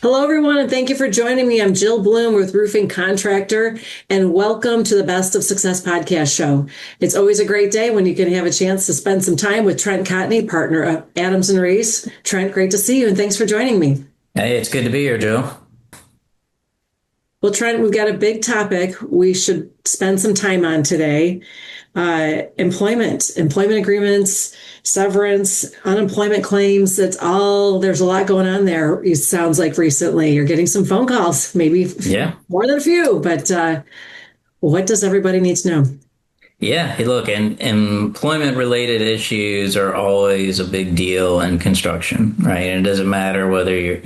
Hello, everyone, and thank you for joining me. I'm Jill Bloom with Roofing Contractor, and welcome to the Best of Success podcast show. It's always a great day when you can have a chance to spend some time with Trent Cotney, partner of Adams and Reese. Trent, great to see you, and thanks for joining me. Hey, it's good to be here, Joe. Well, Trent, we've got a big topic we should spend some time on today. Employment agreements, severance, unemployment claims. There's a lot going on there. It sounds like recently you're getting some phone calls, maybe Yeah. more than a few, but what does everybody need to know? Yeah. Hey, look, and employment related issues are always a big deal in construction, right? And it doesn't matter whether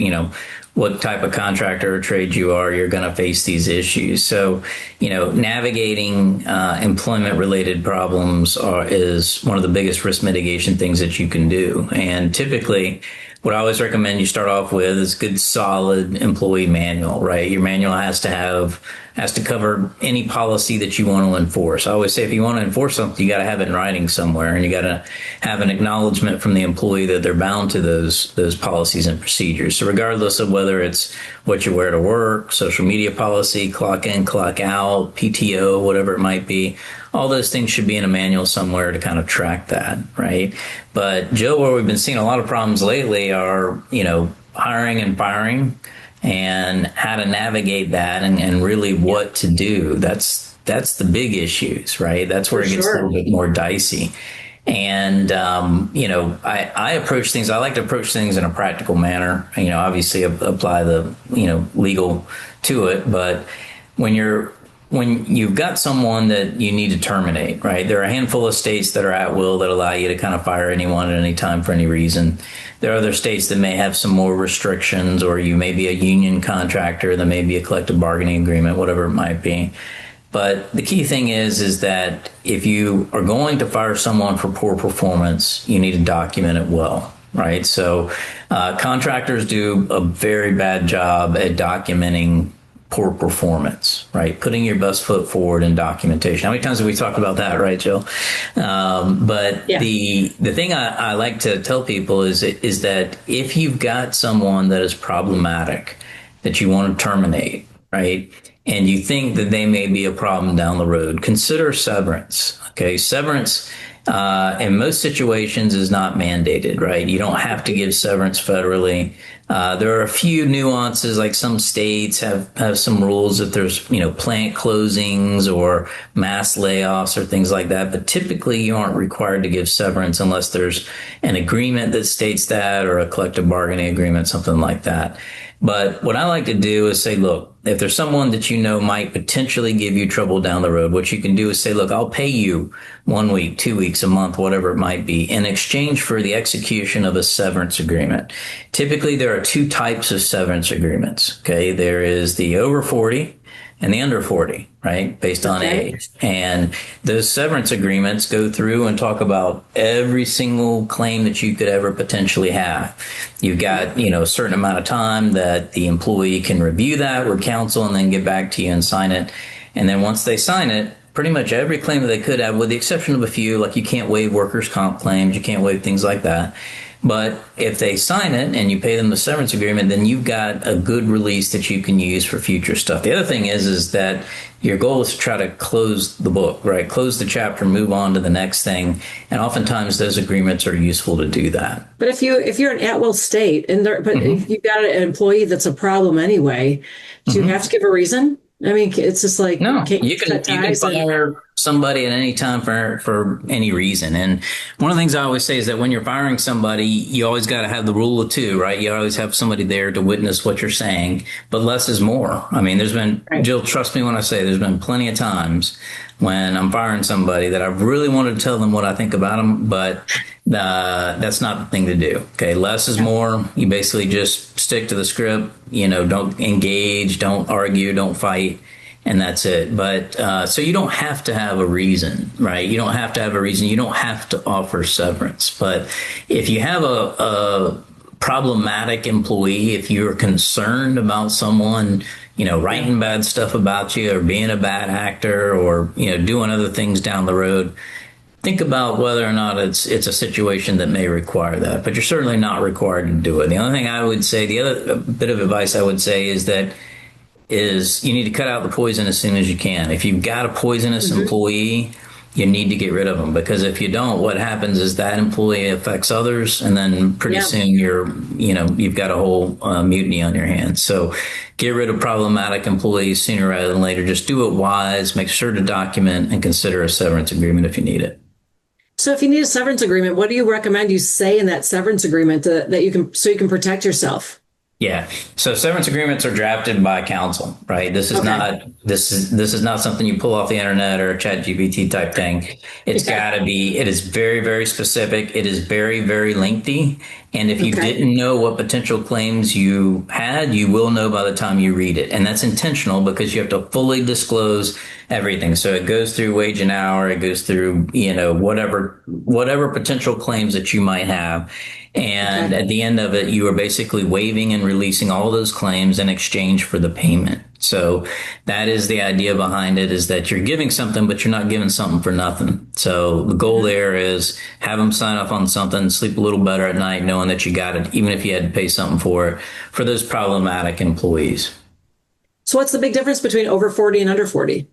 what type of contractor or trade you are, you're going to face these issues. So, navigating employment related problems is one of the biggest risk mitigation things that you can do. And typically, what I always recommend you start off with is good, solid employee manual, right? Your manual has to cover any policy that you want to enforce. I always say if you want to enforce something, you got to have it in writing somewhere, and you got to have an acknowledgement from the employee that they're bound to those policies and procedures. So regardless of whether it's what you wear to work, social media policy, clock in, clock out, PTO, whatever it might be, all those things should be in a manual somewhere to kind of track that, right? But Joe, where we've been seeing a lot of problems lately are, hiring and firing and how to navigate that and really what to do. That's the big issues, right? That's where it gets a little bit more dicey. And, I approach things, I like to approach things in a practical manner, obviously apply the, legal to it. But when you've got someone that you need to terminate, right? There are a handful of states that are at will that allow you to kind of fire anyone at any time for any reason. There are other states that may have some more restrictions, or you may be a union contractor, there may be a collective bargaining agreement, whatever it might be. But the key thing is that if you are going to fire someone for poor performance, you need to document it well, right? So contractors do a very bad job at documenting poor performance, right? Putting your best foot forward in documentation. How many times have we talked about that, right, Jill? But yeah. The thing I like to tell people is that if you've got someone that is problematic that you want to terminate, right, and you think that they may be a problem down the road, consider severance. Okay, severance in most situations is not mandated, right? You don't have to give severance federally. There are a few nuances, like some states have some rules if there's, plant closings or mass layoffs or things like that. But typically you aren't required to give severance unless there's an agreement that states that, or a collective bargaining agreement, something like that. But what I like to do is say, look, if there's someone that might potentially give you trouble down the road, what you can do is say, look, I'll pay you 1 week, 2 weeks, a month, whatever it might be, in exchange for the execution of a severance agreement. Typically, there are two types of severance agreements. Okay, there is the over 40 and the under 40, right? Based on age. And those severance agreements go through and talk about every single claim that you could ever potentially have. You've got, a certain amount of time that the employee can review that with counsel and then get back to you and sign it. And then once they sign it, pretty much every claim that they could have, with the exception of a few, like you can't waive workers' comp claims, you can't waive things like that. But if they sign it and you pay them the severance agreement, then you've got a good release that you can use for future stuff. The other thing is that your goal is to try to close the book, right? Close the chapter, move on to the next thing. And oftentimes those agreements are useful to do that. But if you're an at-will state, if you've got an employee that's a problem anyway, do you have to give a reason? I mean, it's just like, no, you can fire somebody at any time for any reason. And one of the things I always say is that when you're firing somebody, you always got to have the rule of two, right? You always have somebody there to witness what you're saying, but less is more. I mean, Jill, trust me when I say there's been plenty of times when I'm firing somebody that I really wanted to tell them what I think about them, but that's not the thing to do. Okay, less is more. You basically just stick to the script. Don't engage, don't argue, don't fight, and that's it. But so you don't have to have a reason, right? You don't have to have a reason. You don't have to offer severance. But if you have a problematic employee, if you're concerned about someone writing bad stuff about you or being a bad actor or, doing other things down the road, think about whether or not it's a situation that may require that, but you're certainly not required to do it. The only thing I would say, the other bit of advice I would say is you need to cut out the poison as soon as you can. If you've got a poisonous employee, you need to get rid of them, because if you don't, what happens is that employee affects others, and then pretty soon you've got a whole mutiny on your hands. So get rid of problematic employees sooner rather than later. Just do it wise, make sure to document, and consider a severance agreement if you need it. So if you need a severance agreement, what do you recommend you say in that severance agreement that you can protect yourself? Yeah. So severance agreements are drafted by counsel, right? This is not something you pull off the internet or a ChatGPT type thing. It is very, very specific. It is very, very lengthy. And if you didn't know what potential claims you had, you will know by the time you read it. And that's intentional, because you have to fully disclose everything. So it goes through wage and hour, it goes through, whatever potential claims that you might have. And at the end of it, you are basically waiving and releasing all those claims in exchange for the payment. So that is the idea behind it, is that you're giving something, but you're not giving something for nothing. So the goal there is have them sign off on something, sleep a little better at night, knowing that you got it, even if you had to pay something for it, for those problematic employees. So what's the big difference between over 40 and under 40?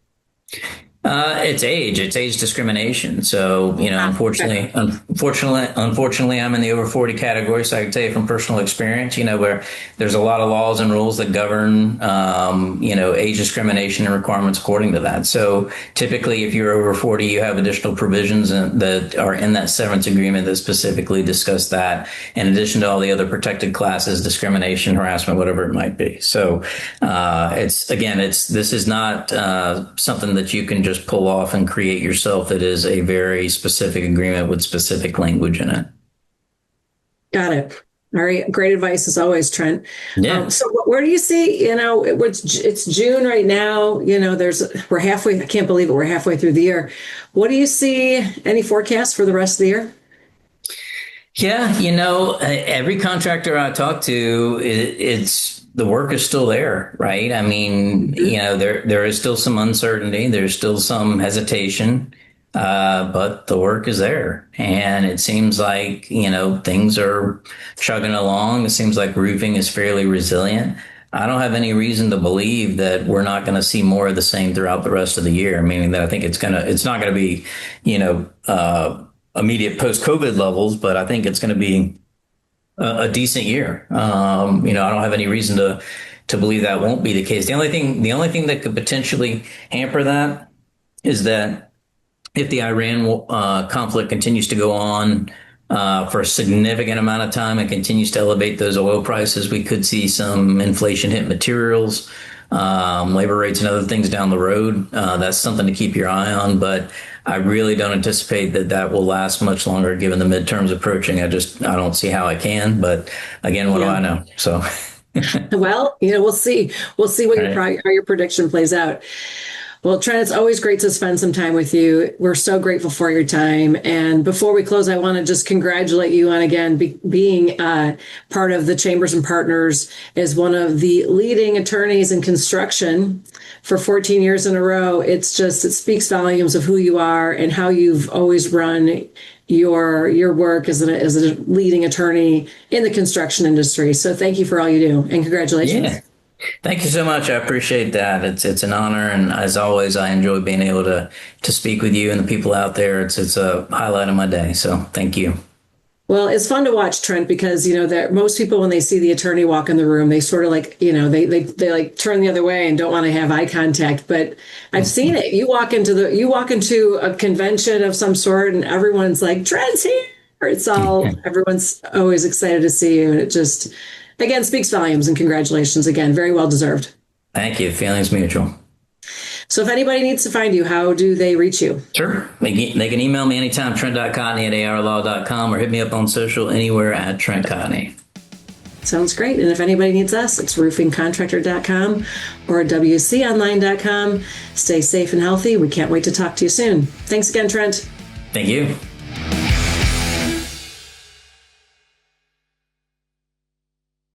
It's age discrimination. So, unfortunately, I'm in the over 40 category. So I can tell you from personal experience, where there's a lot of laws and rules that govern, age discrimination and requirements according to that. So typically, if you're over 40, you have additional provisions that are in that severance agreement that specifically discuss that, in addition to all the other protected classes, discrimination, harassment, whatever it might be. So this is not something that you can just pull off and create yourself. It is a very specific agreement with specific language in it. Got it. All right. Great advice as always, Trent. Yeah. So where do you see, it's June right now, we're halfway, I can't believe it. We're halfway through the year. What do you see? Any forecasts for the rest of the year? Yeah. Every contractor I talk to, the work is still there, right? I mean, there is still some uncertainty. There's still some hesitation, but the work is there. And it seems like, things are chugging along. It seems like roofing is fairly resilient. I don't have any reason to believe that we're not going to see more of the same throughout the rest of the year, meaning that I think it's not going to be, immediate post-COVID levels, but I think it's going to be a decent year. I don't have any reason to believe that won't be the case. The only thing that could potentially hamper that is that if the Iran conflict continues to go on for a significant amount of time and continues to elevate those oil prices, we could see some inflation hit materials, labor rates, and other things down the road. That's something to keep your eye on, but I really don't anticipate that will last much longer given the midterms approaching. I don't see how it can, but again, what do I know? So, well, we'll see. We'll see how your prediction plays out. Well, Trent, it's always great to spend some time with you. We're so grateful for your time. And before we close, I want to just congratulate you on, again, being part of the Chambers and Partners as one of the leading attorneys in construction for 14 years in a row. It speaks volumes of who you are and how you've always run your work as a leading attorney in the construction industry. So thank you for all you do, and congratulations. Yeah. Thank you so much. I appreciate that. It's an honor. And as always, I enjoy being able to speak with you and the people out there. It's a highlight of my day. So thank you. Well, it's fun to watch, Trent, because, that most people, when they see the attorney walk in the room, they sort of they like turn the other way and don't want to have eye contact. But I've seen it. You walk into a convention of some sort and everyone's like, Trent's here. Everyone's always excited to see you. And it just, again, speaks volumes, and congratulations again. Very well deserved. Thank you. Feelings mutual. So if anybody needs to find you, how do they reach you? Sure. They can email me anytime, trent.cotney@arlaw.com, or hit me up on social anywhere at Trent Cotney. Sounds great. And if anybody needs us, it's roofingcontractor.com or wconline.com. Stay safe and healthy. We can't wait to talk to you soon. Thanks again, Trent. Thank you.